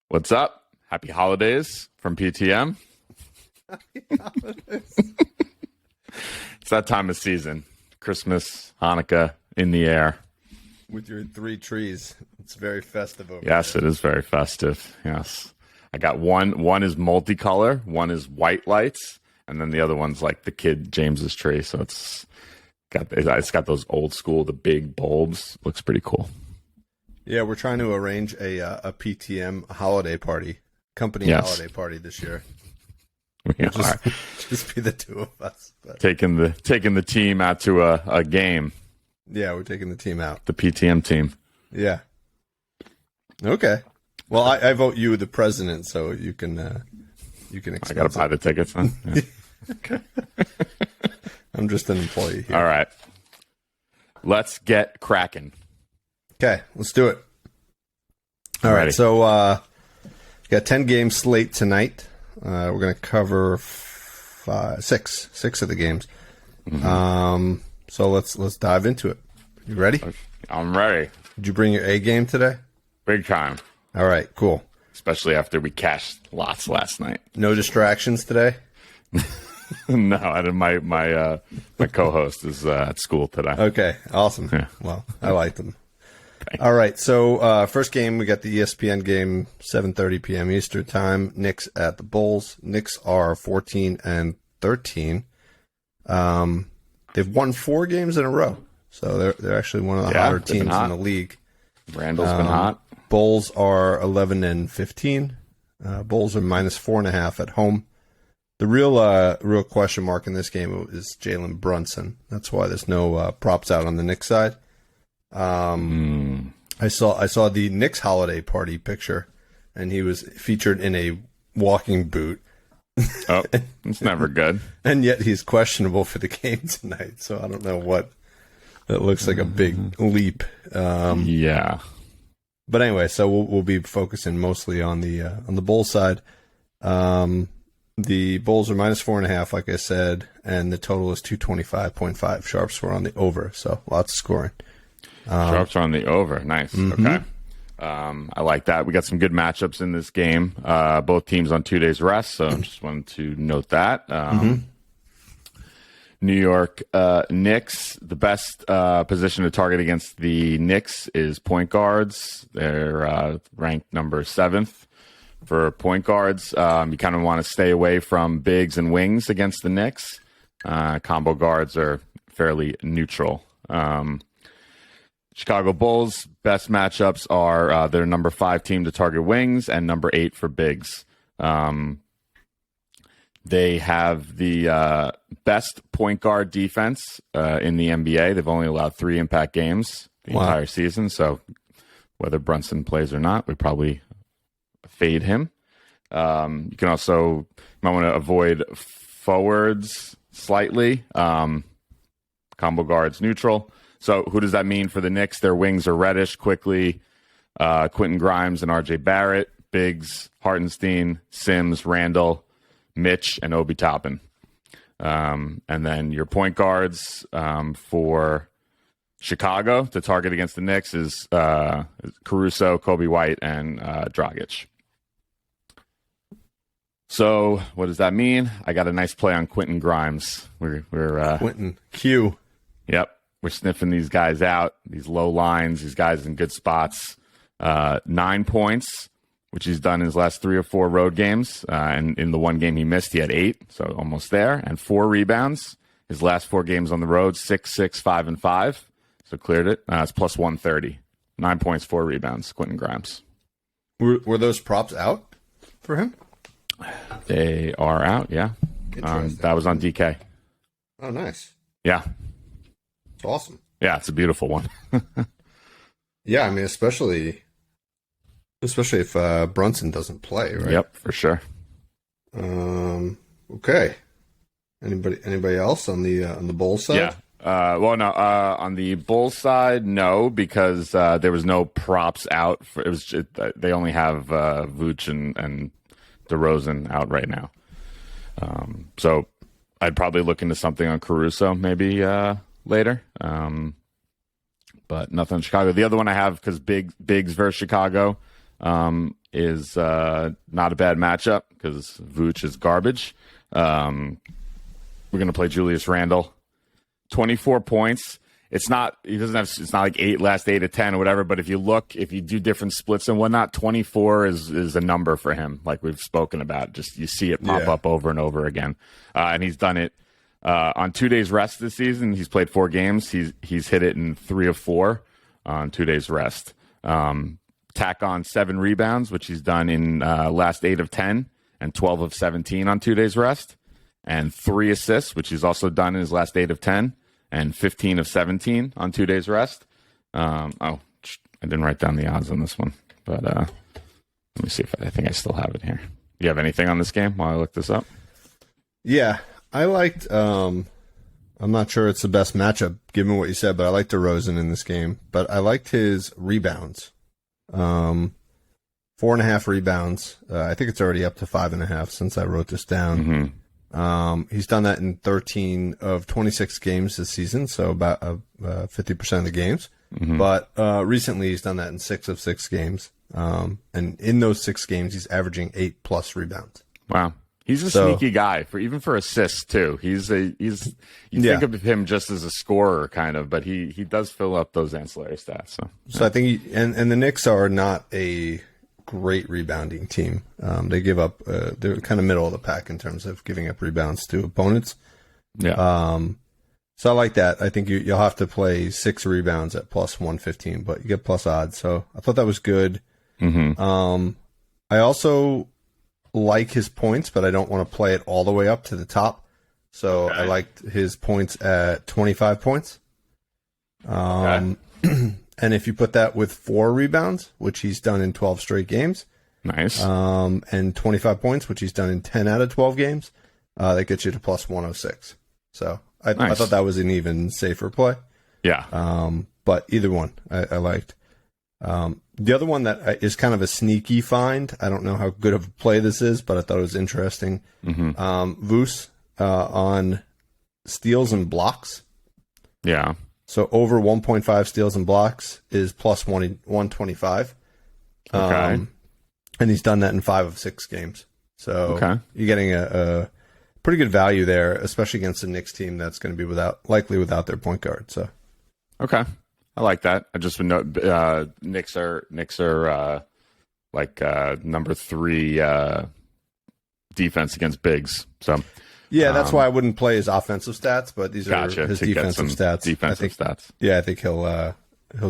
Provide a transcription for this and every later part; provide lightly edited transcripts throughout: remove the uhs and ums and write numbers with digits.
What's up? Happy holidays from PTM. Happy holidays. It's that time of season. Christmas, Hanukkah in the air. With your 3 trees. It's very festive over Yes, there. it is very festive. Yes. I got one. One is multicolor. One is white lights. And then the other one's like the kid James's tree. So it's got those old school, the big bulbs. Looks pretty cool. Yeah, we're trying to arrange a PTM holiday party, company holiday party this year. We are Just be the 2 of us. But taking the team out to a game. yeah, we're taking the team out. The PTM team. Yeah. Okay. Well, I vote you the president, so you can expense I got to buy the tickets then. Yeah. Okay. I'm just an employee here. All right. Let's get cracking. Okay, let's do it. All right, so got 10 game slate tonight. We're going to cover six of the games. Mm-hmm. So let's dive into it. You ready? I'm ready. Did you bring your A game today? Big time. All right, cool. Especially after we cashed lots last night. No distractions today? No, I didn't. My co-host is at school today. Okay, awesome. Yeah. Well, I like them. All right, so first game, we got the ESPN game, 7:30 p.m. Eastern time. Knicks at the Bulls. Knicks are 14-13. They've won 4 games in a row, so they're actually one of the hotter teams in the league. Randall's been hot. Bulls are 11-15. Bulls are -4.5 at home. The real question mark in this game is Jalen Brunson. That's why there's no props out on the Knicks side. I saw the Knicks holiday party picture, and he was featured in a walking boot. Oh, it's never good. And yet he's questionable for the game tonight. So I don't know what. That looks like a big leap. Yeah. But anyway, so we'll be focusing mostly on the Bulls side. The Bulls are -4.5, like I said, and the total is 225.5. Sharps were on the over, so lots of scoring. Sharps are on the over. Nice. Okay. I like that. We got some good matchups in this game. Both teams on 2 days rest, so I just wanted to note that. New York Knicks, the best position to target against the Knicks is point guards. They're ranked number 7th for point guards. You kind of want to stay away from bigs and wings against the Knicks. Combo guards are fairly neutral. Chicago Bulls, best matchups are their number 5 team to target wings and number 8 for bigs. They have the best point guard defense in the NBA. They've only allowed 3 impact games the entire season. So whether Brunson plays or not, we probably fade him. You can also might want to avoid forwards slightly. Combo guards neutral. So who does that mean for the Knicks? Their wings are reddish, quickly. Quentin Grimes and RJ Barrett. Bigs, Hartenstein, Sims, Randall, Mitch, and Obi Toppin. And then your point guards for Chicago to target against the Knicks is Caruso, Kobe White, and Dragic. So what does that mean? I got a nice play on Quentin Grimes. We're Quentin Q. Yep. We're sniffing these guys out, these low lines, these guys in good spots. 9 points, which he's done in his last 3 or 4 road games. And in the one game he missed, he had 8, so almost there. And 4 rebounds. His last 4 games on the road, 6, 6, 5, and 5. So cleared it. It's plus 130. 9 points, 4 rebounds, Quentin Grimes. Were those props out for him? They are out, yeah. That was on DK. Oh, nice. Yeah. It's awesome. Yeah, it's a beautiful one. Yeah, I mean, especially if Brunson doesn't play, right? Yep, for sure. Okay. Anybody else on the Bulls side? Yeah. Well, no. On the Bulls side, no, because there was no props out. They only have Vooch and DeRozan out right now. So I'd probably look into something on Caruso maybe later. But nothing in Chicago. The other one I have, because bigs versus Chicago, is not a bad matchup because Vooch is garbage. We're going to play Julius Randle. 24 points. It's not like last 8 of 10 or whatever, but if you do different splits and whatnot, 24 is a number for him, like we've spoken about. Just you see it pop up over and over again. And he's done it on 2 days rest this season. He's played 4 games. He's hit it in 3 of 4 on 2 days rest. Tack on 7 rebounds, which he's done in last 8 of 10 and 12 of 17 on 2 days rest. And 3 assists, which he's also done in his last 8 of 10. And 15 of 17 on 2 days rest. I didn't write down the odds on this one, but let me see if I think I still have it here. You have anything on this game while I look this up? Yeah, I liked. I'm not sure it's the best matchup given what you said, but I liked DeRozan in this game. But I liked his rebounds. 4.5 rebounds. I think it's already up to 5.5 since I wrote this down. Mm-hmm. He's done that in 13 of 26 games this season, so about 50% of the games. Mm-hmm. But recently he's done that in 6 of 6 games. And in those 6 games, he's averaging 8+ rebounds. Wow. He's a sneaky guy even for assists too. You think of him just as a scorer kind of, but he does fill up those ancillary stats. So I think and the Knicks are not a great rebounding team. They give up. They're kind of middle of the pack in terms of giving up rebounds to opponents. Yeah. So I like that. I think you'll have to play 6 rebounds at plus 115, but you get plus odds. So I thought that was good. Mm-hmm. I also like his points, but I don't want to play it all the way up to the top. So I liked his points at 25 points. And if you put that with 4 rebounds, which he's done in 12 straight games, nice. And 25 points, which he's done in 10 out of 12 games, that gets you to plus 106. So I thought that was an even safer play. Yeah. But either one I liked. The other one that is kind of a sneaky find, I don't know how good of a play this is, but I thought it was interesting. Mm-hmm. Vooch on steals and blocks. Yeah. So over 1.5 steals and blocks is plus 125. Okay. And he's done that in 5 of 6 games. So you're getting a pretty good value there, especially against the Knicks team that's going to be likely without their point guard. So okay. I like that. I just would know Knicks are number 3 defense against bigs. So yeah, that's why I wouldn't play his offensive stats, but these are his defensive stats. Stats. Yeah, I think he'll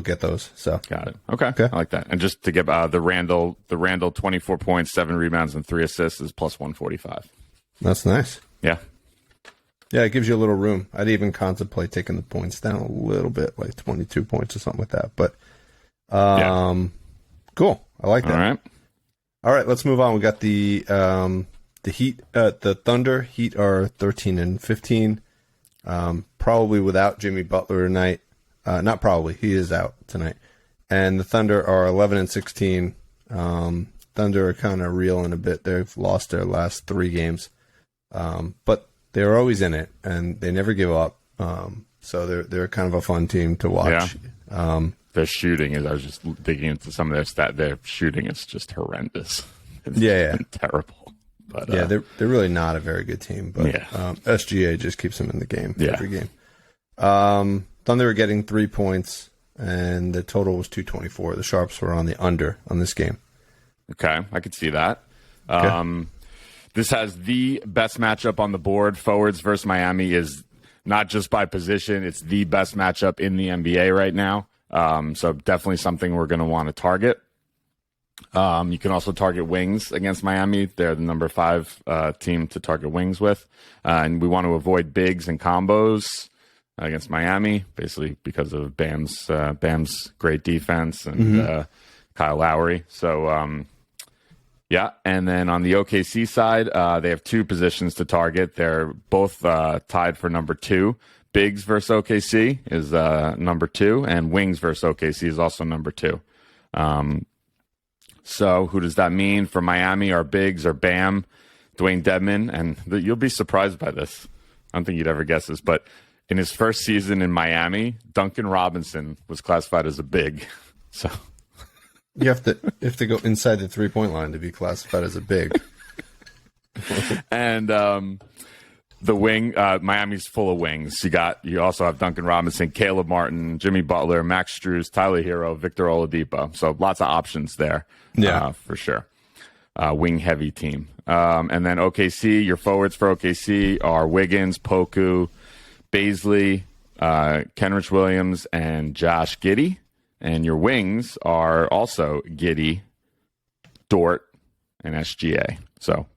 get those. So got it. Okay. I like that. And just to get the Randall 24 points, 7 rebounds, and 3 assists is plus 145. That's nice. Yeah. Yeah, it gives you a little room. I'd even contemplate taking the points down a little bit, like 22 points or something like that. But cool. I like that. All right, let's move on. We got the Heat, the Thunder. Heat are 13 and 15. Probably without Jimmy Butler tonight. Not probably. He is out tonight. And the Thunder are 11 and 16. Thunder are kind of reeling a bit. They've lost their last 3 games. But they're always in it, and they never give up. So they're kind of a fun team to watch. Yeah. Their shooting is. I was just digging into some of their stats. Their shooting is just horrendous. It's been terrible. But they're really not a very good team. But SGA just keeps them in the game every game. Thunder were getting 3 points, and the total was 224. The Sharps were on the under on this game. Okay, I could see that. Okay. This has the best matchup on the board. Forwards versus Miami is not just by position. It's the best matchup in the NBA right now. So definitely something we're going to want to target. You can also target wings against Miami. They're the number 5 team to target wings with. And we want to avoid bigs and combos against Miami, basically because of Bam's great defense and Kyle Lowry. So, yeah, and then on the OKC side, they have 2 positions to target. They're both tied for number 2. Bigs versus OKC is number 2, and wings versus OKC is also number 2. So who does that mean? For Miami, our bigs are Bam, Dwayne Dedmon, and you'll be surprised by this. I don't think you'd ever guess this, but in his first season in Miami, Duncan Robinson was classified as a big. So You have to go inside the 3-point line to be classified as a big. And the wing, Miami's full of wings. You also have Duncan Robinson, Caleb Martin, Jimmy Butler, Max Strus, Tyler Hero, Victor Oladipo. So lots of options there. Yeah, for sure. Wing heavy team. And then OKC, your forwards for OKC are Wiggins, Poku, Baisley, Kenrich Williams, and Josh Giddey. And your wings are also Giddey, Dort, and SGA. So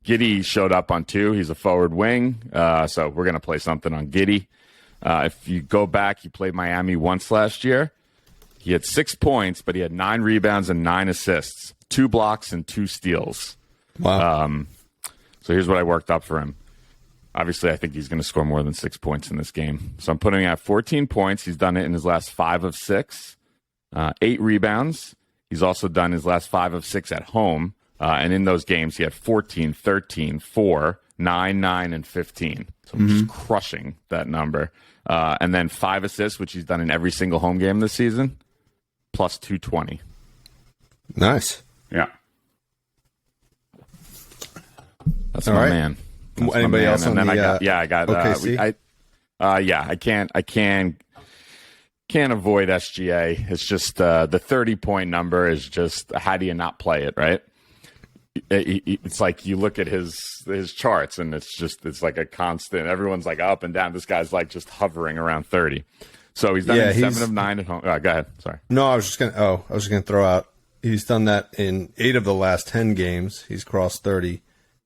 Giddey showed up on 2. He's a forward wing. So we're going to play something on Giddey. If you go back, he played Miami once last year. He had 6 points, but he had 9 rebounds and 9 assists, 2 blocks and 2 steals. Wow. So here's what I worked up for him. Obviously, I think he's going to score more than 6 points in this game. So I'm putting him at 14 points. He's done it in his last 5 of 6. 8 rebounds. He's also done his last 5 of 6 at home. And in those games, he had 14, 13, 4, 9, 9, and 15. So just crushing that number. And then 5 assists, which he's done in every single home game this season, plus 220. Nice. Yeah. That's all my right. man. That's Anybody my man. else on and then the I got OKC? I can't avoid SGA. It's just the 30-point number is just, how do you not play it, right? It's like you look at his charts and it's like a constant. Everyone's like up and down. This guy's like just hovering around 30. So he's done 7 of 9 at home. Go ahead. Sorry. No, I was just gonna throw out. He's done that in 8 of the last 10 games. He's crossed 30.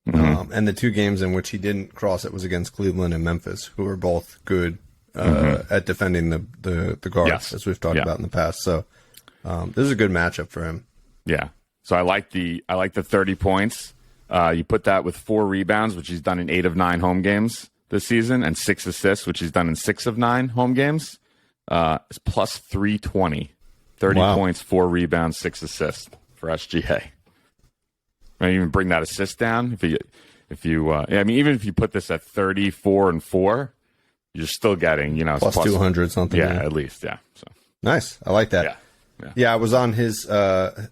And the 2 games in which he didn't cross it was against Cleveland and Memphis, who are both good at defending the guards, as we've talked about in the past. So this is a good matchup for him. Yeah. So I like the 30 points. You put that with 4 rebounds, which he's done in 8 of 9 home games this season, and 6 assists, which he's done in 6 of 9 home games. It's plus 320. 30 points, 4 rebounds, 6 assists for SGA. I even bring that assist down. If you even if you put this at 34 and 4, you're still getting, plus 200 something. Yeah, at least. Yeah. So nice. I like that. Yeah. I was on his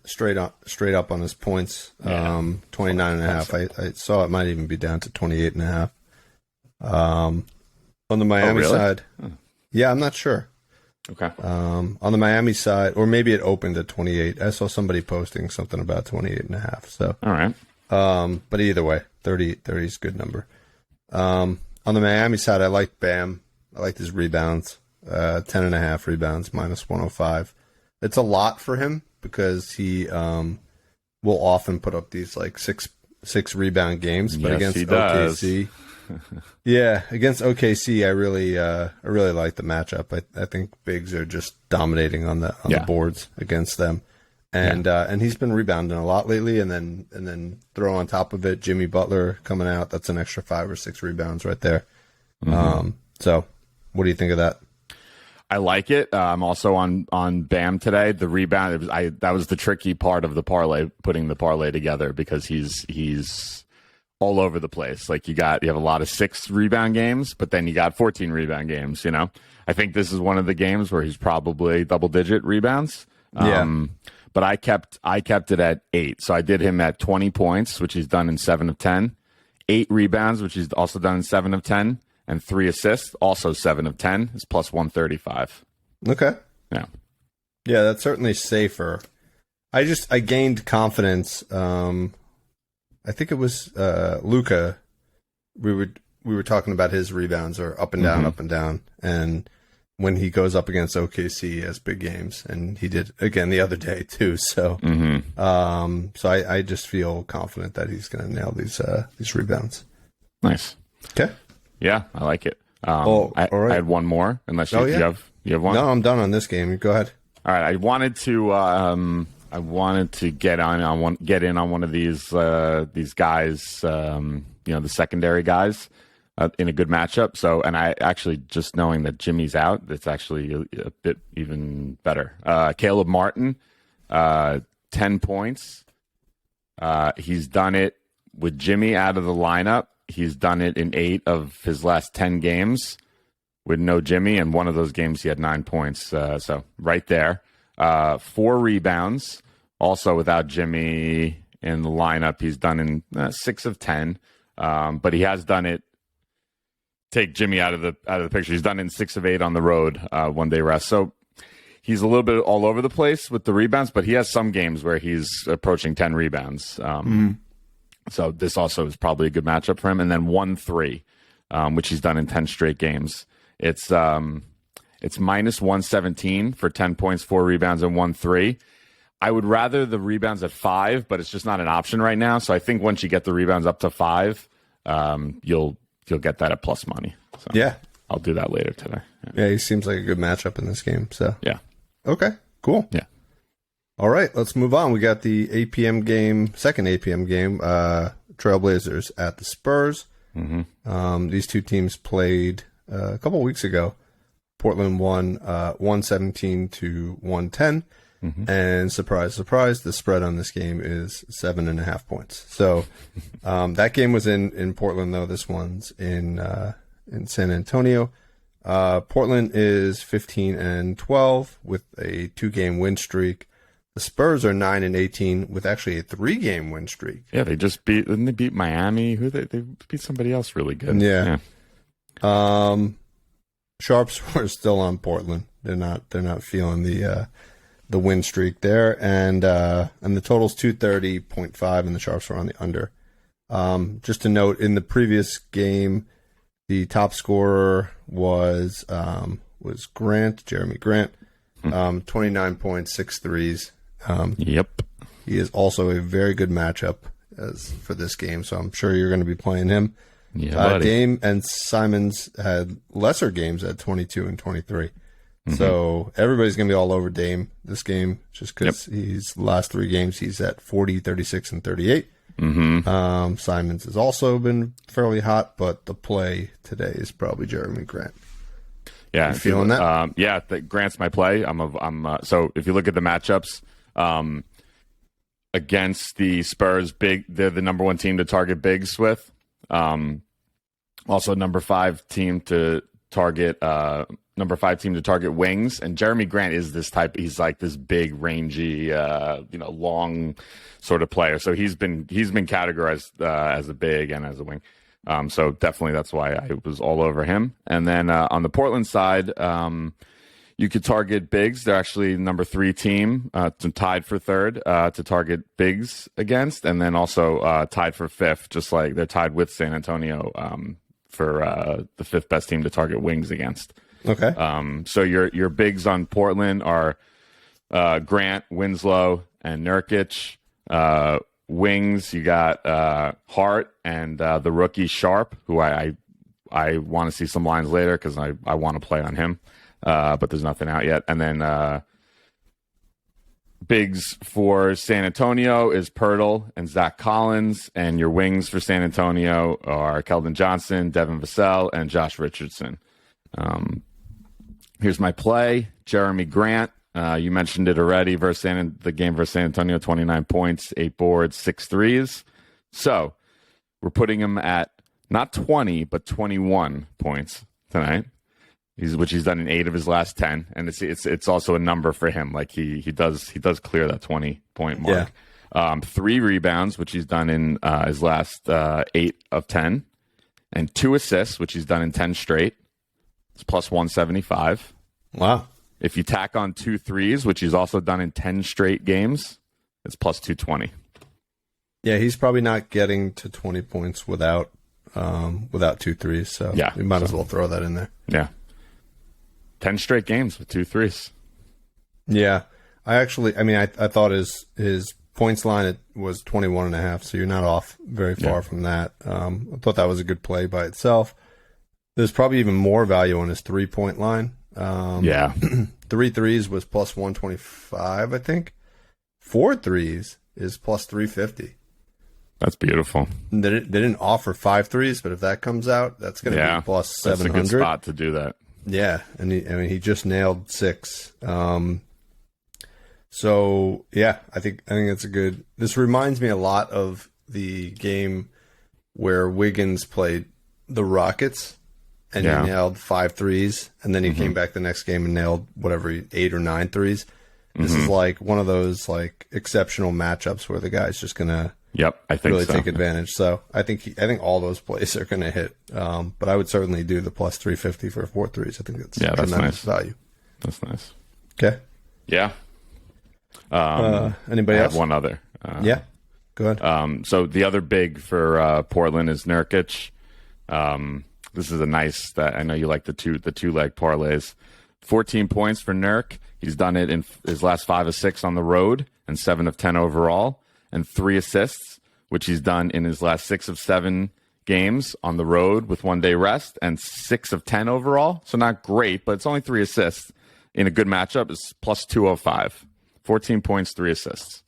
straight up on his points. 29 and a half. I saw it might even be down to 28 and a half. On the Miami side. Yeah, I'm not sure. Okay. On the Miami side, or maybe it opened at 28. I saw somebody posting something about 28 and a half. So, all right. But either way, 30 is a good number. On the Miami side, I like Bam. I like his rebounds. 10 and a half rebounds, minus 105. It's a lot for him because he will often put up these like six rebound games, but against OKC. Yeah, against OKC, I really like the matchup. I think bigs are just dominating on the boards against them, and he's been rebounding a lot lately. And then throw on top of it Jimmy Butler coming out. That's an extra 5 or 6 rebounds right there. So, what do you think of that? I like it. I'm also on Bam today. The rebound, that was the tricky part of the parlay, putting the parlay together, because he's all over the place. Like you have a lot of 6 rebound games, but then you got 14 rebound games. I think this is one of the games where he's probably double digit rebounds. But I kept it at 8. So I did him at 20 points, which he's done in 7 of 10, 8 rebounds, which he's also done in 7 of 10. And 3 assists, also 7 of 10, is plus 135. Okay. Yeah. Yeah, that's certainly safer. I gained confidence. I think it was Luka. We were talking about his rebounds are up and down, up and down. And when he goes up against OKC, he has big games, and he did again the other day too. So, so I just feel confident that he's going to nail these rebounds. Nice. Okay. Yeah, I like it. All right. I had one more, unless you have one. No, I'm done on this game. Go ahead. All right, I wanted to get in on one of these guys, the secondary guys, in a good matchup. So, and I actually, just knowing that Jimmy's out, it's actually a bit even better. Caleb Martin, 10 points. He's done it with Jimmy out of the lineup. He's done it in 8 of his last 10 games with no Jimmy, and one of those games he had 9 points. So right there, 4 rebounds, Also, without Jimmy in the lineup, he's done in 6 of 10. But he has done it. Take Jimmy out of the picture. He's done in 6 of 8 on the road, 1 day rest. So he's a little bit all over the place with the rebounds, but he has some games where he's approaching 10 rebounds. So this also is probably a good matchup for him. And then 1-3, which he's done in 10 straight games. It's minus 117 for 10 points, 4 rebounds, and 1-3. I would rather the rebounds at 5, but it's just not an option right now. So I think once you get the rebounds up to 5, you'll get that at plus money. So yeah, I'll do that later today. Yeah, he seems like a good matchup in this game. So yeah, okay, cool. Yeah. All right, let's move on. We got the 8 p.m. game, second 8 p.m. game. Trailblazers at the Spurs. These two teams played a couple of weeks ago. Portland won 117 to 110. And surprise, surprise, the spread on this game is 7.5 points. So that game was in Portland, though. This one's in San Antonio. Portland is 15-12 with a 2-game win streak. The Spurs are 9-18 with actually a 3-game win streak. Yeah, didn't they beat Miami? They beat somebody else really good. Yeah. Sharps were still on Portland. They're not feeling the win streak there, and the total's 230.5, and the Sharps were on the under. Just to note, in the previous game, the top scorer was Jeremy Grant, 29 points, 6 threes. Yep. He is also a very good matchup for this game, so I'm sure you're going to be playing him. Yeah, Dame and Simons had lesser games at 22 and 23. So everybody's going to be all over Dame this game just because he's the last 3 games he's at 40, 36, and 38. Simons has also been fairly hot, but the play today is probably Jeremy Grant. Yeah, you feeling that? Yeah, Grant's my play. So if you look at the matchups against the Spurs, they're the number 1 team to target bigs with. Also, number 5 team to target wings, and Jeremy Grant is this type. He's like this big, rangy, long sort of player. So he's been categorized as a big and as a wing. So definitely that's why I was all over him. And then on the Portland side, you could target bigs. They're actually number 3 team, tied for 3rd to target bigs against, and then also tied for 5th, just like they're tied with San Antonio for the 5th best team to target wings against. Okay. So your bigs on Portland are Grant, Winslow, and Nurkic. Wings, you got Hart and the rookie Sharp, who I want to see some lines later because I want to play on him, but there's nothing out yet. And then bigs for San Antonio is Pirtle and Zach Collins, and your wings for San Antonio are Keldon Johnson, Devin Vassell, and Josh Richardson. Here's my play. Jeremy Grant. You mentioned it already. The game versus San Antonio, 29 points, 8 boards, 6 threes. So we're putting him at not 20, but 21 points tonight. Which he's done in 8 of his last 10, and it's also a number for him. Like he does clear that 20-point mark. Yeah. 3 rebounds, which he's done in his last 8 of 10, and 2 assists, which he's done in 10 straight. It's plus 175. Wow. If you tack on 2 threes, which he's also done in 10 straight games, it's plus 220. Yeah, he's probably not getting to 20 points without 2 threes. So yeah, we might as well throw that in there. Yeah. 10 straight games with 2 threes. Yeah. I thought his points line was 21.5, so you're not off very far from that. I thought that was a good play by itself. There's probably even more value on his 3-point line. 3 threes was plus 125, I think. 4 threes is plus 350. That's beautiful. They didn't offer 5 threes, but if that comes out, that's going to be plus 700. That's a good spot to do that. Yeah, and he just nailed 6. So yeah, I think it's a good. This reminds me a lot of the game where Wiggins played the Rockets, and he nailed 5 threes, and then he came back the next game and nailed 8 or 9 threes. This is like one of those like exceptional matchups where the guy's just gonna I think really take advantage. So I think all those plays are gonna hit. But I would certainly do the plus 350 for 4-3s. I think that's tremendous nice value. That's nice. Okay. Yeah. Anybody else? One other. Yeah. Go ahead. So the other big for Portland is Nurkic. This is a nice that I know you like the two leg parlays. 14 points for Nurk. He's done it in his last 5 of 6 on the road and 7 of 10 overall, and 3 assists, which he's done in his last 6 of 7 games on the road with 1 day rest, and 6 of 10 overall. So not great, but it's only 3 assists in a good matchup. Is plus 205. 14 points, 3 assists.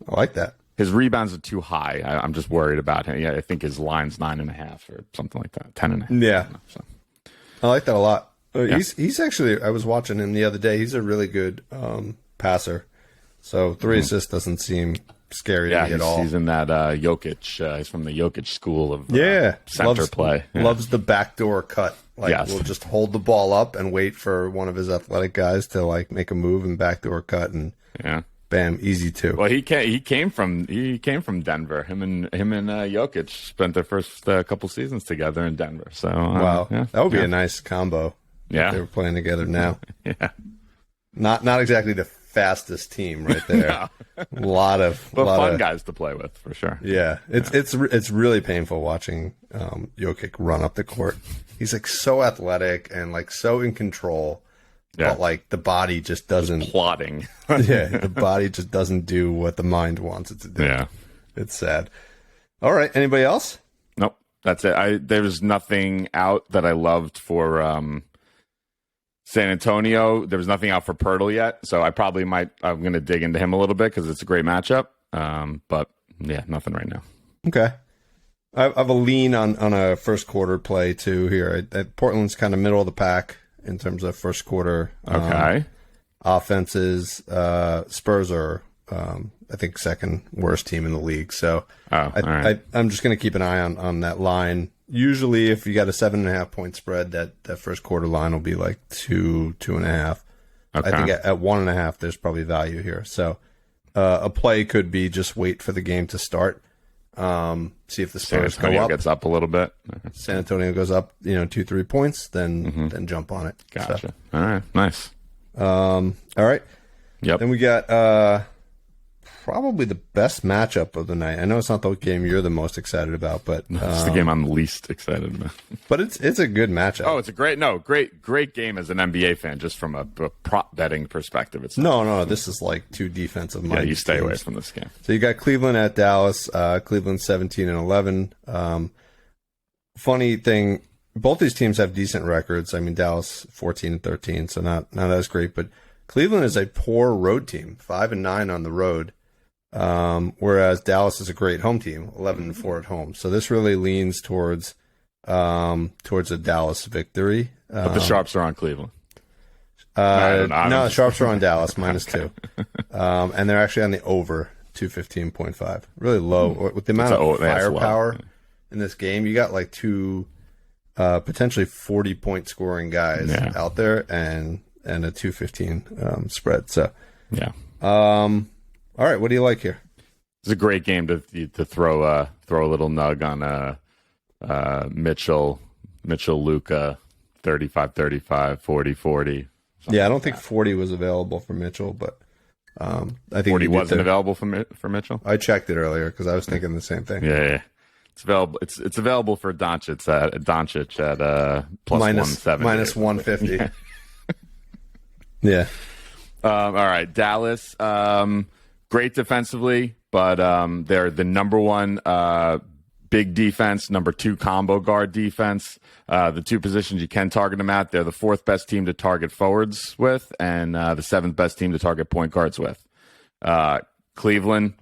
I like that. His rebounds are too high. I'm just worried about him. Yeah, I think his line's 9.5 or something like that. 10.5. Yeah, so. I like that a lot. He's actually. I was watching him the other day. He's a really good passer. So 3 assists doesn't seem scary to me at all. He's in that Jokic. He's from the Jokic school of center play. Loves the backdoor cut. We'll just hold the ball up and wait for one of his athletic guys to like make a move and backdoor cut and bam, easy too. Well, he came from Denver. Him and Jokic spent their first couple seasons together in Denver. So wow, that would be a nice combo. Yeah, if they were playing together now. Not exactly the fastest team right there. A lot of fun guys to play with for sure. Yeah, it's really painful watching Jokic run up the court. He's like so athletic and like so in control. Yeah. But like the body just doesn't plotting. The body just doesn't do what the mind wants it to do. Yeah. It's sad. All right. Anybody else? Nope. That's it. There's nothing out that I loved for San Antonio. There was nothing out for Pirtle yet, so I'm going to dig into him a little bit because it's a great matchup. But yeah, nothing right now. Okay. I have a lean on a first quarter play too here. Portland's kind of middle of the pack in terms of first quarter offenses. Spurs are, I think, second worst team in the league. So I'm just going to keep an eye on that line. Usually, if you got a 7.5 point spread, that first quarter line will be like 2.5. Okay. I think at 1.5, there's probably value here. So a play could be just wait for the game to start. See if the Spurs go up. Gets up a little bit. San Antonio goes up, 2-3 points, then jump on it. Gotcha. So. All right, nice. All right. Yep. Then we got probably the best matchup of the night. I know it's not the game you're the most excited about, but it's the game I'm least excited about. But it's a good matchup. Oh, it's a great game as an NBA fan, just from a prop betting perspective. It's no. This is like two defensive minded. Yeah, you stay teams. away from this game. So you got Cleveland at Dallas. Cleveland 17-11. Funny thing, both these teams have decent records. I mean, Dallas 14-13, so not as great. But Cleveland is a poor road team, 5-9 on the road. Whereas Dallas is a great home team, 11-4 at home. So this really leans towards a Dallas victory. But the sharps are on Cleveland. No, the sharps are on Dallas, -2. And they're actually on the over, 215.5. Really low. With the amount of firepower in this game, you got like two potentially 40-point scoring guys out there and a 215 spread. So yeah. All right, what do you like here? It's a great game to throw a little nug on Mitchell, Luka, 35-35, 40-40. Yeah, I don't think 40 was available for Mitchell, but I think 40 wasn't available for Mitchell. I checked it earlier because I was thinking the same thing. Yeah. It's available. It's available for Doncic at plus 170. Minus 150. Yeah. All right, Dallas. Great defensively, but they're the number one big defense, number 2 combo guard defense. The 2 positions you can target them at. They're the 4th best team to target forwards with, and the 7th best team to target point guards with. Cleveland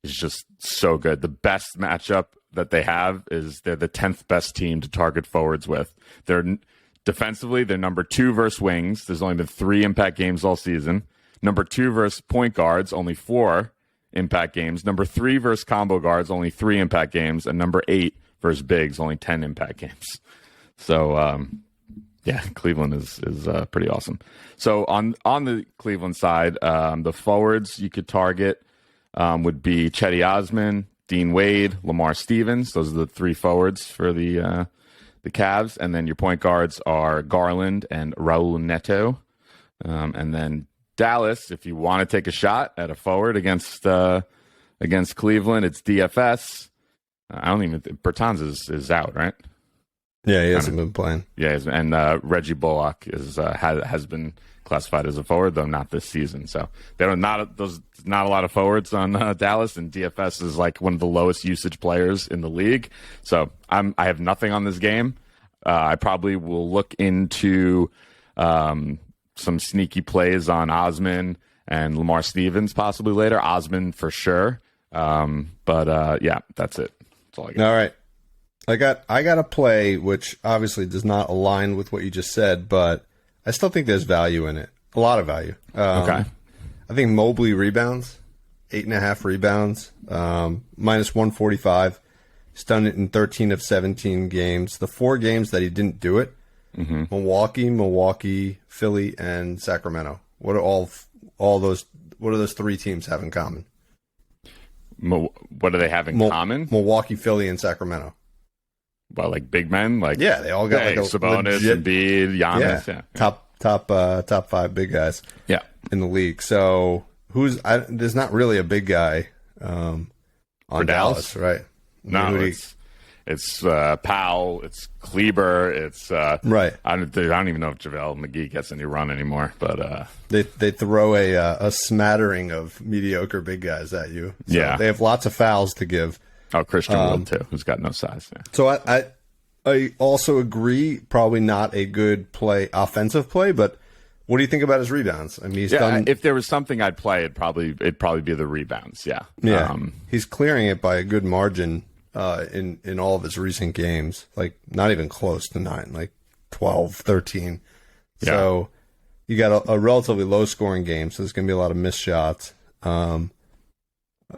is just so good. The best matchup that they have is they're the 10th best team to target forwards with. Defensively, they're number 2 versus wings. There's only been 3 impact games all season. Number 2 versus point guards, only 4 impact games. Number 3 versus combo guards, only 3 impact games. And number 8 versus bigs, only 10 impact games. So Yeah, Cleveland is pretty awesome. So on the Cleveland side, the forwards you could target would be Chetty Osman, Dean Wade, Lamar Stevens. Those are the three forwards for the Cavs, and then your point guards are Garland and Raul Neto. And then Dallas, if you want to take a shot at a forward against Cleveland, it's DFS. I don't even Bertans is out, right? Yeah, he hasn't been playing. Yeah, and Reggie Bullock has been classified as a forward, though not this season. So there are not a lot of forwards on Dallas, and DFS is like one of the lowest usage players in the league. So I have nothing on this game. I probably will look into some sneaky plays on Osman and Lamar Stevens possibly later. Osman for sure. But yeah, that's it. That's all I got. All right. I got a play which obviously does not align with what you just said, but I still think there's value in it. A lot of value. Okay. I think Mobley rebounds, 8.5 rebounds, minus 145. He's done it in 13 of 17 games. The 4 games that he didn't do it, Milwaukee, Philly, and Sacramento. What are all those? What do those 3 teams have in common? What do they have in common? Milwaukee, Philly, and Sacramento. Well, like big men, like yeah, they all got like a Sabonis, legit, Embiid, Giannis, yeah. top 5 big guys, yeah, in the league. So there's not really a big guy on Dallas, right? No, it's Powell, it's Kleber, it's right. I don't even know if JaVale McGee gets any run anymore, but they throw a smattering of mediocre big guys at you. So yeah, they have lots of fouls to give. Oh, Christian Wood too, who's got no size. Yeah. So I also agree, probably not a good offensive play, but what do you think about his rebounds? I mean, he's done. If there was something I'd play, it'd probably be the rebounds. Yeah, yeah. He's clearing it by a good margin in all of his recent games, like not even close to 9, like 12, 13. Yeah. So you got a relatively low scoring game, so there's going to be a lot of missed shots.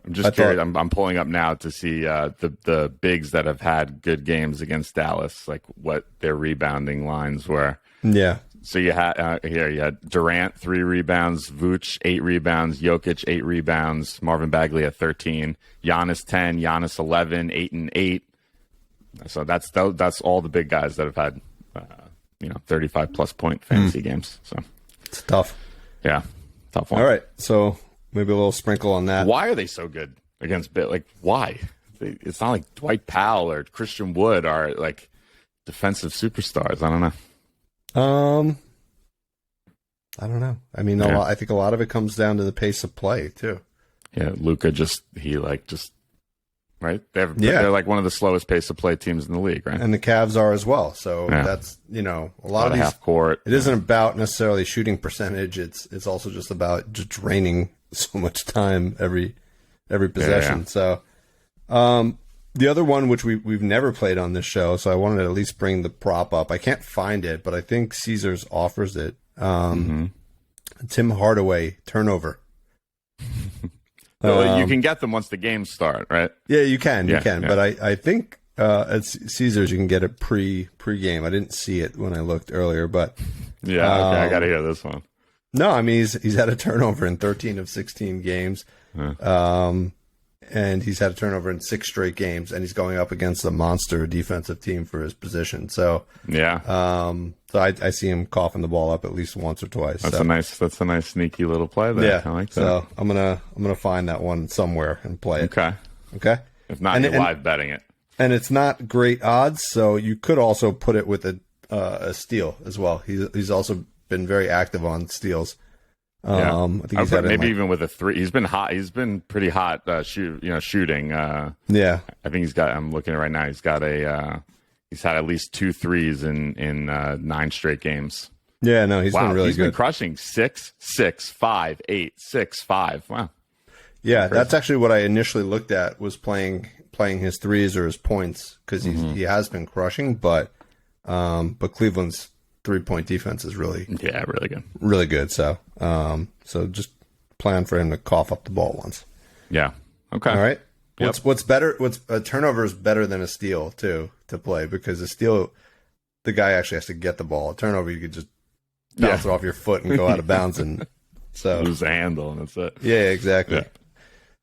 I'm just curious. I'm pulling up now to see the bigs that have had good games against Dallas, like what their rebounding lines were. Yeah. So you had you had Durant 3 rebounds, Vooch 8 rebounds, Jokic 8 rebounds, Marvin Bagley at 13, Giannis 10, Giannis 11, 8 and 8. So that's all the big guys that have had 35 plus point fantasy games. So it's tough. Yeah, tough one. All right, so maybe a little sprinkle on that. Why are they so good against Bit? Like, why? It's not like Dwight Powell or Christian Wood are like defensive superstars. I don't know. I don't know. I mean, I think a lot of it comes down to the pace of play too. Yeah, Luka right. They're like one of the slowest pace of play teams in the league, right? And the Cavs are as well. So that's a lot of these half court. It isn't about necessarily shooting percentage. It's also just about just draining so much time every possession. Yeah. So, the other one, which we've never played on this show, so I wanted to at least bring the prop up. I can't find it, but I think Caesars offers it. Tim Hardaway turnover. You can get them once the games start, right? Yeah, you can. But I think at Caesars you can get it pre-game. I didn't see it when I looked earlier, but yeah, okay, I got to hear this one. No, I mean he's had a turnover in 13 of 16 games. And he's had a turnover in 6 straight games, and he's going up against a monster defensive team for his position. So yeah, so I see him coughing the ball up at least once or twice. That's a nice sneaky little play there. Yeah, I like that. So I'm gonna find that one somewhere and play it. Okay. If not, you're live betting it. And it's not great odds, so you could also put it with a steal as well. He's also been very active on steals. I think he's maybe even with a 3. He's been hot. He's been pretty hot shooting. Yeah. I think I'm looking at it right now. He's got he's had at least 2 threes in 9 straight games. Yeah, no, he's been really good. He's been crushing 6, 6, 5, 8, 6, 5. Wow. Yeah, that's actually what I initially looked at was playing his threes or his points because he has been crushing, but Cleveland's 3-point defense is really really good. So just plan for him to cough up the ball once. Yeah. Okay. All right. What's better? A turnover is better than a steal too to play because a steal the guy actually has to get the ball. A turnover, you could just bounce it off your foot and go out of bounds, and so lose the handle, and that's it. Yeah, exactly. Yeah.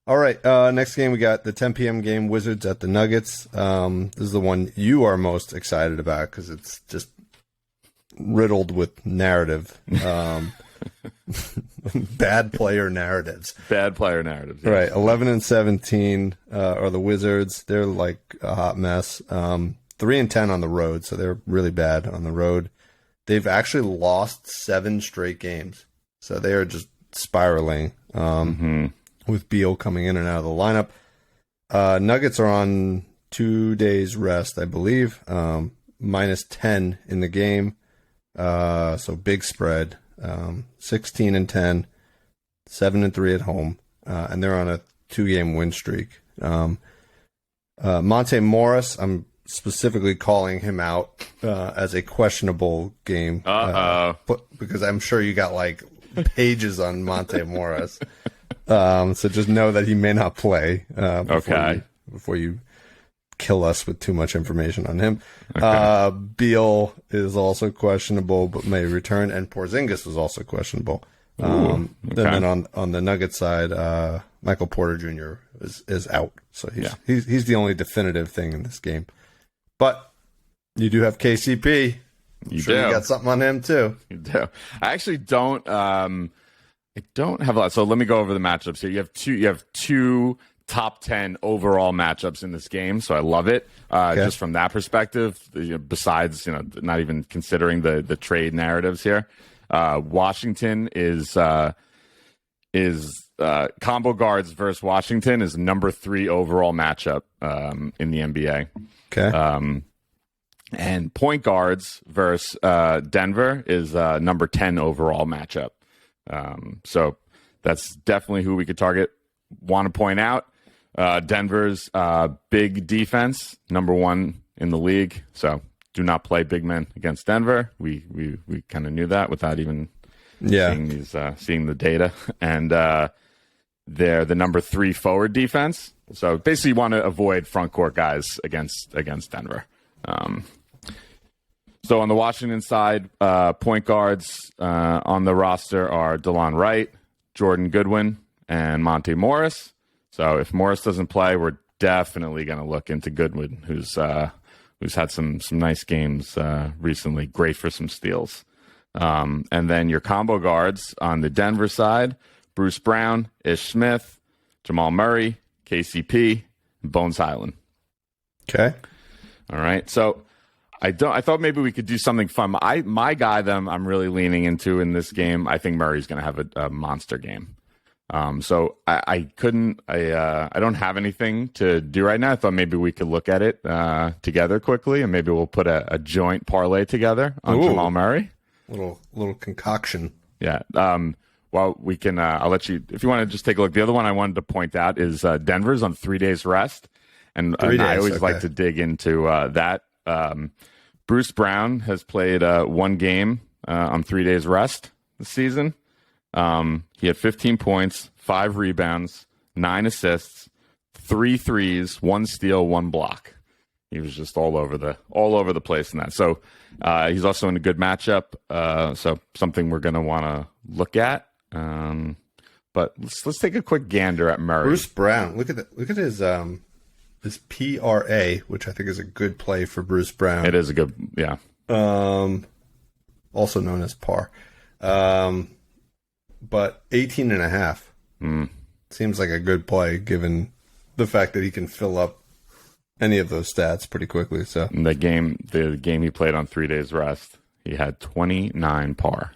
All right, next game we got the 10 p.m. game, Wizards at the Nuggets. This is the one you are most excited about because it's just riddled with narrative. Bad player narratives. Bad player narratives. Yes. Right, 11-17 are the Wizards. They're like a hot mess. 3-10 on the road, so they're really bad on the road. They've actually lost 7 straight games, so they are just spiraling. With Beal coming in and out of the lineup. Nuggets are on 2 days rest, I believe. -10 in the game. So big spread. 16-10, 7-3 at home. And they're on a 2-game win streak. Monte Morris, I'm specifically calling him out as a questionable game. Because I'm sure you got like pages on Monte Morris. So just know that he may not play before you kill us with too much information on him. Okay. Beal is also questionable but may return, and Porzingis was also questionable. Then on the Nuggets side, Michael Porter Jr. is out, so he's the only definitive thing in this game. But you do have KCP. You got something on him too. You do. I actually don't. I don't have a lot. So let me go over the matchups here. You have two top 10 overall matchups in this game, so I love it. Just from that perspective, besides not even considering the trade narratives here. Washington is combo guards versus Washington is number 3 overall matchup in the NBA. Okay. And point guards versus Denver is number 10 overall matchup. So that's definitely who we could target. Want to point out Denver's big defense, number 1 in the league. So do not play big men against Denver. We kind of knew that without even seeing the data. And they're the number 3 forward defense. So basically, you want to avoid front court guys against Denver. So on the Washington side, point guards on the roster are DeLon Wright, Jordan Goodwin, and Monte Morris. So if Morris doesn't play, we're definitely going to look into Goodwin, who's had some nice games recently, great for some steals. And then your combo guards on the Denver side, Bruce Brown, Ish Smith, Jamal Murray, KCP, and Bones Highland. Okay. All right. So I thought maybe we could do something fun. My guy that I'm really leaning into in this game, I think Murray's going to have a monster game. So I don't have anything to do right now. I thought maybe we could look at it together quickly, and maybe we'll put a joint parlay together on Jamal Murray. Little concoction. Yeah. Well, we can. I'll let you if you want to just take a look. The other one I wanted to point out is Denver's on 3 days rest, and I always like to dig into that. Bruce Brown has played 1 game on 3 days rest this season. He had 15 points, 5 rebounds, 9 assists, 3 threes, 1 steal, 1 block. He was just all over the place in that. So he's also in a good matchup. So something we're going to want to look at. But let's take a quick gander at Murray. Bruce Brown. Look at his PRA, which I think is a good play for Bruce Brown. It is a good, yeah. Also known as par. But 18.5 seems like a good play given the fact that he can fill up any of those stats pretty quickly. So the game he played on 3 days rest, he had 29 par.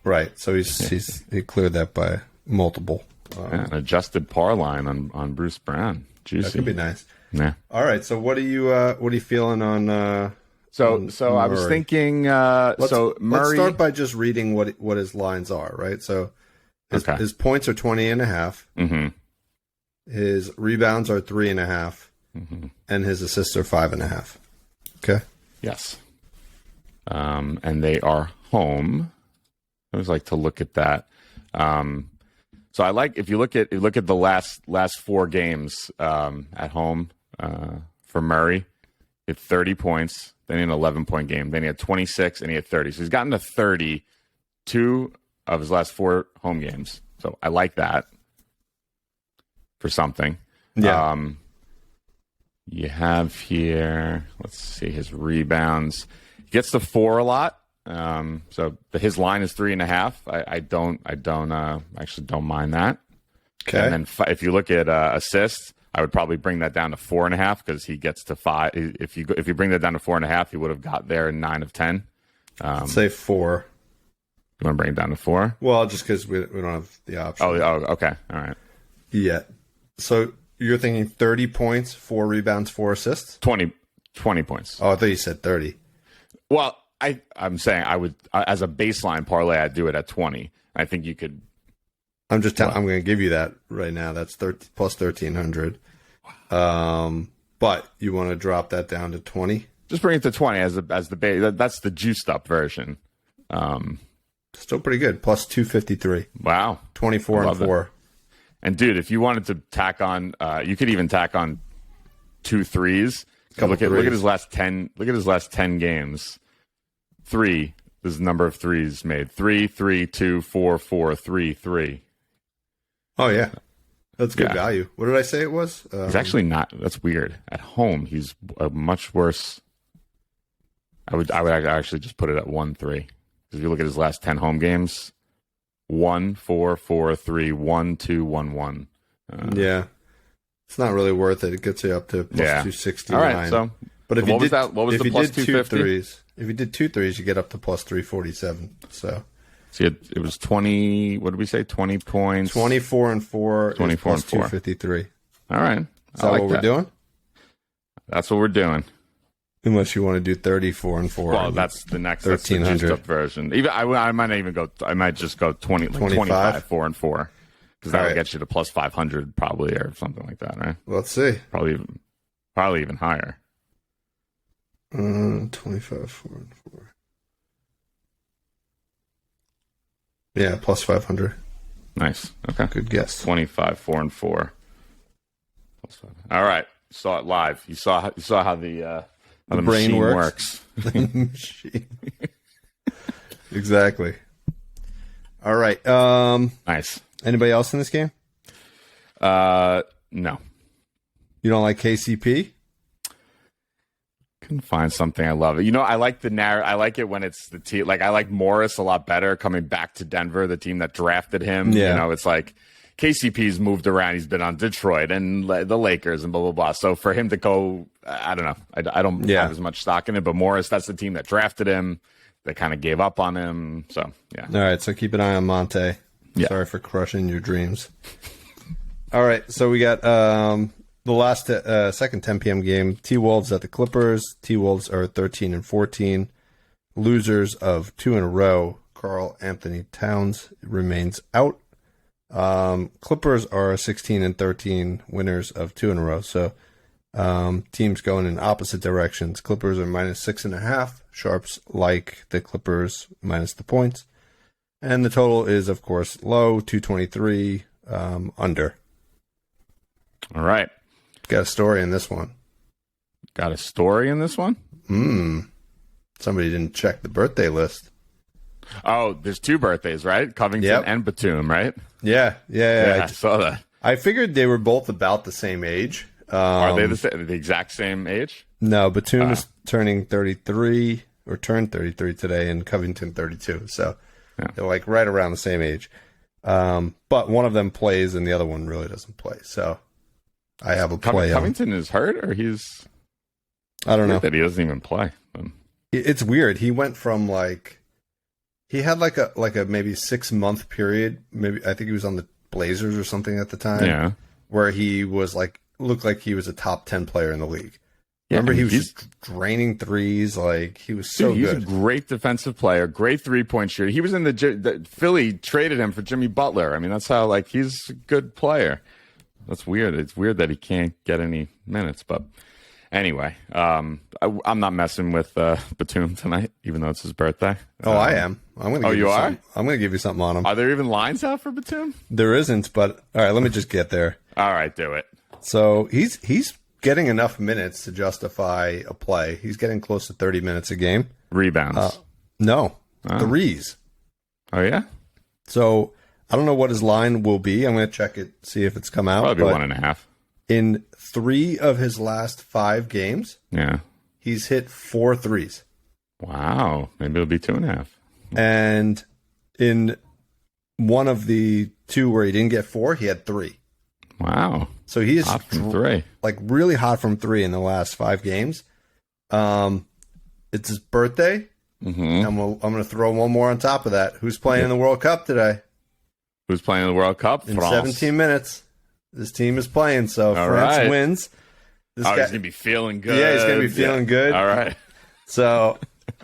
Right. So he cleared that by multiple. An adjusted par line on Bruce Brown. Juicy. That could be nice. Yeah. All right. So what are you feeling on? So I was thinking. Murray. Let's start by just reading what his lines are. Right. So his points are 20.5. Mm-hmm. His rebounds are 3.5, and his assists are 5.5. Okay. Yes. And they are home. I always like to look at that. So I like if you look at the last 4 games at home for Murray, He had 30 points. Then he had an 11-point game. Then he had 26, and he had 30. So he's gotten to 30 2 of his last 4 home games. So I like that for something. Yeah. You have here, let's see, his rebounds. He gets to 4 a lot. So his line is 3.5. I actually don't mind that. Okay. And then if you look at assists, I would probably bring that down to 4.5 because he gets to 5. If you bring that down to 4.5, he would have got there in 9 of 10. Let's say 4. You want to bring it down to 4? Well, just because we don't have the option. Oh, okay. All right. Yeah. So you're thinking 30 points, 4 rebounds, 4 assists? 20 points. Oh, I thought you said 30. Well, I'm saying I would, as a baseline parlay, I'd do it at 20. I think you could. I'm just I'm going to give you that right now. That's plus 1,300. But you want to drop that down to 20? Just bring it to 20 as the base. That's the juiced up version. Still pretty good. Plus 253. Wow. 24 and 4. It. And dude, if you wanted to tack on, you could even tack on 2 threes. Look at his last 10. Look at his last 10 games. 3. This is the number of threes made. 3, 3, 2, 4, 4, 3, 3. Oh yeah, that's good value. What did I say it was? He's actually not. That's weird. At home, he's a much worse. I would actually just put it at 1, 3. If you look at his last 10 home games, 1, 4, 4, 3, 1, 2, 1, 1. Yeah, it's not really worth it. It gets you up to plus 269. All right. So, but if what you did, what was the plus 250? If you did 2 threes, you get up to plus 347. So it was 20. What did we say? 20 points. 24 and 4. 24 plus and 4. 253. All right. Is that what we're doing? That's what we're doing. Unless you want to do 34 and 4. Well, that's the next 1,300 version. Even I might not even go. I might just go 25, 4 and 4, because that would get you to plus 500 probably, or something like that, right? Let's see. Probably even higher. 25, 4 and 4. Yeah, plus 500. Nice. Okay. Good guess. 25, 4 and 4. Plus 5. All right. You saw it live. You saw how the brain works. The machine. Exactly. All right. Nice. Anybody else in this game? No. You don't like KCP? Can find something. I love it. I like the I like it when it's the team. Like, I like Morris a lot better coming back to Denver, the team that drafted him. Yeah. It's like KCP's moved around. He's been on Detroit and the Lakers and blah, blah, blah. So for him to go, I don't know. I don't have as much stock in it. But Morris, that's the team that drafted him. They kind of gave up on him. So, yeah. All right. So keep an eye on Monte. Yeah. Sorry for crushing your dreams. All right. So we got the last second 10 p.m. game. T-Wolves at the Clippers. T-Wolves are 13 and 14. Losers of 2 in a row. Karl Anthony Towns remains out. Clippers are 16 and 13, winners of 2 in a row. So teams going in opposite directions. Clippers are minus 6.5. Sharps like the Clippers minus the points. And the total is, of course, low, 223, under. All right. Got a story in this one. Got a story in this one? Somebody didn't check the birthday list. Oh, there's 2 birthdays, right? Covington and Batum, right? Yeah. I saw that. I figured they were both about the same age. Are they the exact same age? No, Batum is turning 33, or turned 33 today, and Covington 32. So they're like right around the same age. But one of them plays and the other one really doesn't play. So I have a play. Covington is hurt, or he's... I don't know. That he doesn't even play. It's weird. He went from he had like a maybe 6-month period. Maybe I think he was on the Blazers or something at the time. Yeah. Where he was looked like he was a top 10 player in the league. Yeah, Remember, he was draining threes. He was so he's good. He's a great defensive player, great 3-point shooter. He was in the Philly traded him for Jimmy Butler. I mean, that's how he's a good player. That's weird. It's weird that he can't get any minutes. But anyway, I'm not messing with Batum tonight, even though it's his birthday. Oh, I am. I'm gonna. You are? I'm going to give you something on him. Are there even lines out for Batum? There isn't, but all right. Let me just get there. All right, do it. So he's getting enough minutes to justify a play. He's getting close to 30 minutes a game. Rebounds. No, threes. Oh, yeah? So I don't know what his line will be. I'm going to check it, see if it's come out. Probably 1.5. In 3 of his last 5 games, he's hit 4 threes. Wow. Maybe it'll be 2.5. And in one of the 2 where he didn't get 4, he had 3. Wow. So he is hot from 3. Like really hot from 3 in the last 5 games. It's his birthday. Mm-hmm. And I'm going to throw one more on top of that. Who's playing in the World Cup today? Who's playing in the World Cup? In France. 17 minutes. This team is playing, so France wins. He's going to be feeling good. Yeah, he's going to be feeling good. All right. So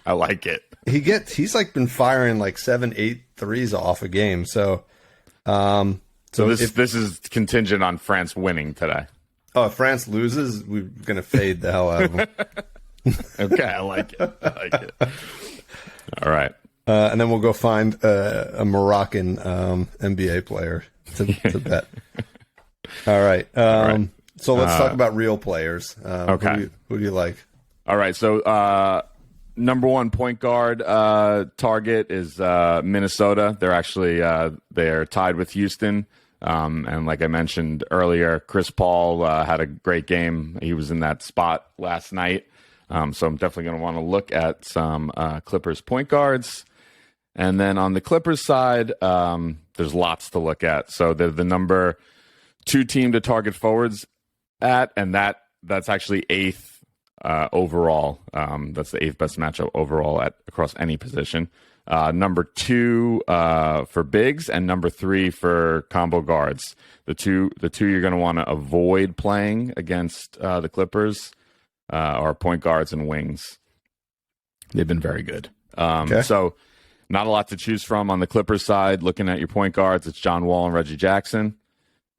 I like it. He's like been firing like 7-8 threes off a game. So this is contingent on France winning today. Oh, if France loses, we're going to fade the hell out of them. Okay, I like it. All right. And then we'll go find a Moroccan NBA player to bet. All right. So let's talk about real players. Okay. Who do you like? All right. So number 1 point guard target is Minnesota. They're actually they're tied with Houston. And like I mentioned earlier, Chris Paul had a great game. He was in that spot last night. So I'm definitely going to want to look at some Clippers point guards. And then on the Clippers side, there's lots to look at. So they're the number 2 team to target forwards at, and that's actually 8th overall. That's the 8th best matchup overall across any position. Number 2 for bigs, and number 3 for combo guards. The two you're going to want to avoid playing against the Clippers are point guards and wings. They've been very good. So not a lot to choose from on the Clippers side. Looking at your point guards, it's John Wall and Reggie Jackson.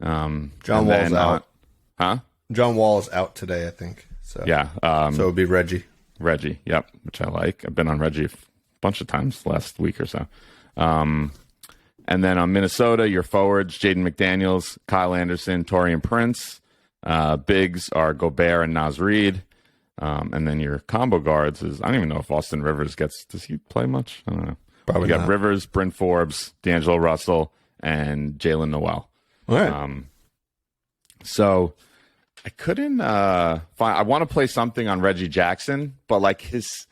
John Wall's out. Huh? John Wall is out today, I think. So yeah. So it would be Reggie. Reggie, yep, which I like. I've been on Reggie a bunch of times last week or so. And then on Minnesota, your forwards, Jaden McDaniels, Kyle Anderson, Taurean Prince. Bigs are Gobert and Naz Reid. And then your combo guards is, I don't even know if Austin Rivers does he play much? I don't know. Probably you got not. Rivers, Bryn Forbes, D'Angelo Russell, and Jalen Noel. All right. So I couldn't find. I want to play something on Reggie Jackson, but like his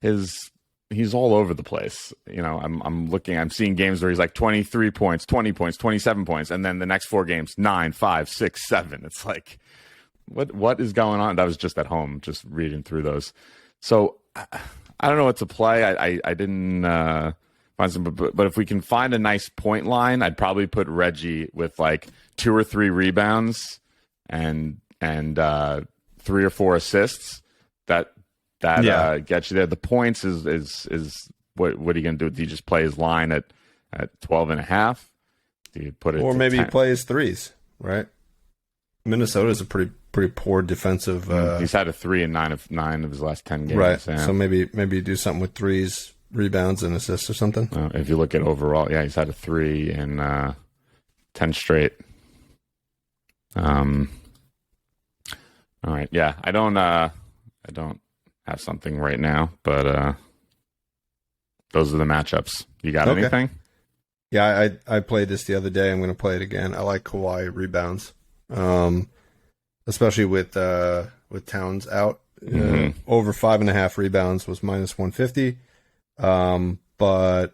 he's all over the place. You know, I'm seeing games where he's like 23 points, 20 points, 27 points, and then the next 4 games 9, 5, 6, 7. It's like what is going on? That was just at home, just reading through those. So I don't know what to play. I didn't find some, but if we can find a nice point line, I'd probably put Reggie with like 2 or 3 rebounds and 3 or 4 assists. That gets you there. The points is what are you going to do? Do you just play his line at 12.5? Do you put it, or maybe 10? He plays threes, right? Minnesota's a pretty poor defensive. He's had a 3 in 9 of his last 10 games. Right. Yeah. So maybe you do something with threes, rebounds, and assists or something. If you look at overall, yeah, he's had a 3 in 10 straight. All right. Yeah, I don't have something right now, but those are the matchups. You got anything? Yeah, I played this the other day. I'm going to play it again. I like Kawhi rebounds, especially with Towns out. Mm-hmm. Over 5.5 rebounds was -150, but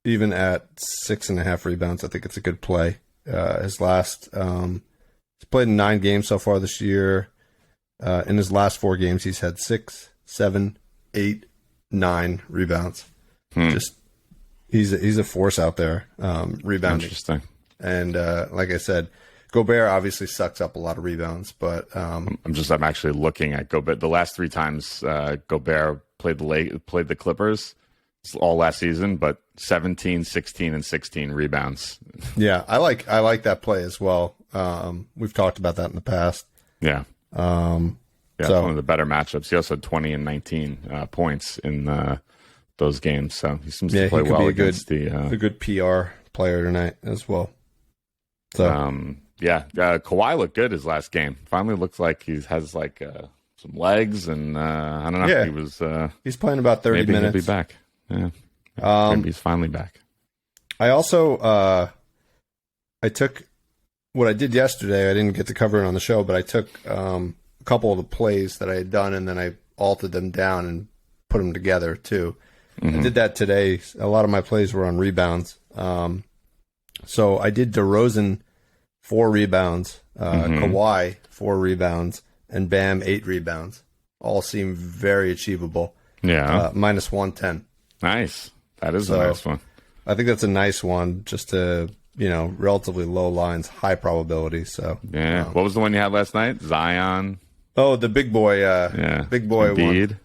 even at 6.5 rebounds, I think it's a good play. He's played in 9 games so far this year. In his last 4 games, he's had 6, 7, 8, 9 rebounds. Just he's a force out there, rebounding. Interesting. And like I said, Gobert obviously sucks up a lot of rebounds, but I'm actually looking at Gobert. The last 3 times Gobert played the Clippers all last season, but 17, 16, and 16 rebounds. Yeah, I like that play as well. We've talked about that in the past. Yeah. It's one of the better matchups. He also had 20 and 19 points in those games, so he seems to play well against a good PR player tonight as well. So Yeah, Kawhi looked good his last game. Finally looks like he has like some legs, and I don't know. Yeah. He was. He's playing about 30 maybe minutes. He'll be back. Yeah. Maybe he's finally back. I also I took what I did yesterday. I didn't get to cover it on the show, but I took a couple of the plays that I had done, and then I altered them down and put them together too. I did that today. A lot of my plays were on rebounds. So I did DeRozan 4 rebounds, Kawhi 4 rebounds, and Bam 8 rebounds. All seem very achievable. Yeah. Minus 110. Nice. That is a nice one. I think that's a nice one, just to, relatively low lines, high probability. So yeah. What was the one you had last night? Zion. Oh, the big boy. Big boy Embiid. one.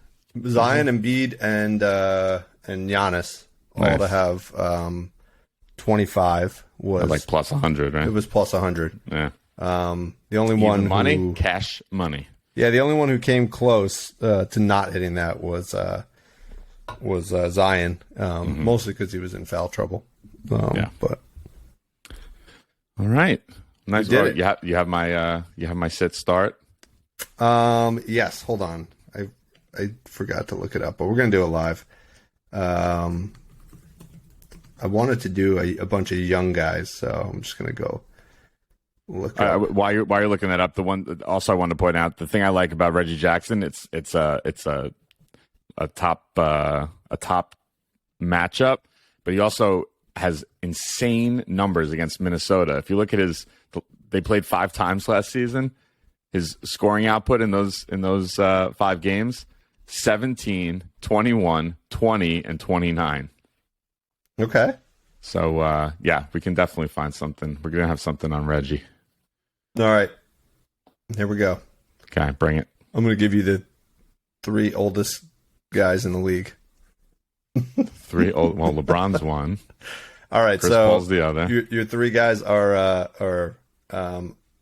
Zion, Embiid, and Giannis all to have 25 was like plus 100, right? It was plus 100. Yeah. The only one money, cash money. Yeah, the only one who came close to not hitting that was Zion, mostly because he was in foul trouble. But all right, nice. You did it. You have my sit start. Yes. Hold on, I forgot to look it up, but we're gonna do it live. I wanted to do a bunch of young guys, so I'm just gonna go look. While you're looking that up, the one also I wanted to point out, the thing I like about Reggie Jackson, it's a top matchup, but he also has insane numbers against Minnesota. If you look at they played 5 times last season. His scoring output in those 5 games, 17, 21, 20, and 29. Okay. So, we can definitely find something. We're going to have something on Reggie. All right. Here we go. Okay, bring it. I'm going to give you the 3 oldest guys in the league. 3 old. Well, LeBron's one. All right, Chris Paul's the other. Your 3 guys are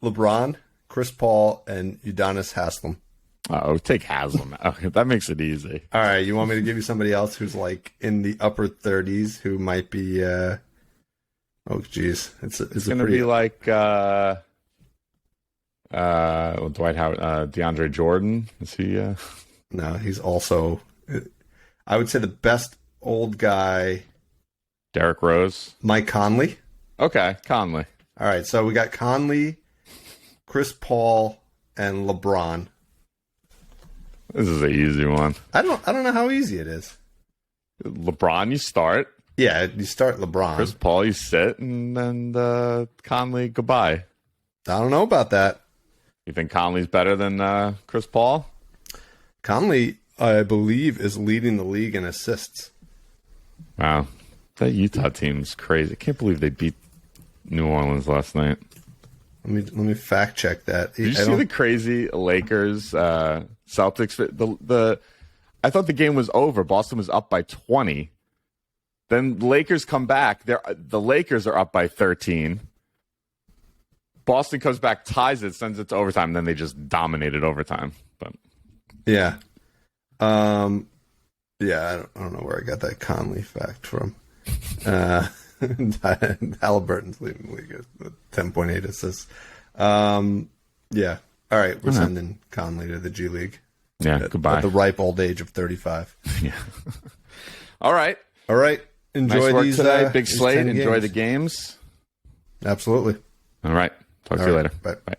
LeBron, Chris Paul, and Udonis Haslem. Oh, take Haslam. Okay, that makes it easy. All right, you want me to give you somebody else who's like in the upper 30s who might be? Oh, geez, it's going to be like Dwight Howard, DeAndre Jordan. Is he? No, he's also. I would say the best old guy. Derrick Rose. Mike Conley. Okay, Conley. All right, so we got Conley, Chris Paul, and LeBron. This is an easy one. I don't know how easy it is. LeBron, you start. Yeah, you start LeBron. Chris Paul, you sit, and then Conley, goodbye. I don't know about that. You think Conley's better than Chris Paul? Conley, I believe, is leading the league in assists. Wow. That Utah team's crazy. I can't believe they beat New Orleans last night. Let me fact check that. Did you see the crazy Lakers Celtics? I thought the game was over. Boston was up by 20. Then the Lakers come back. The Lakers are up by 13. Boston comes back, ties it, sends it to overtime. And then they just dominated overtime. But yeah, I don't know where I got that Conley fact from. Halliburton's leading the league with 10.8 assists. Yeah. All right, we're sending Conley to the G League. Yeah, goodbye. At the ripe old age of 35. Yeah. All right. Enjoy nice work these today. Big slate. Enjoy games. the games. Absolutely. All right. Talk to you later. Bye. Bye.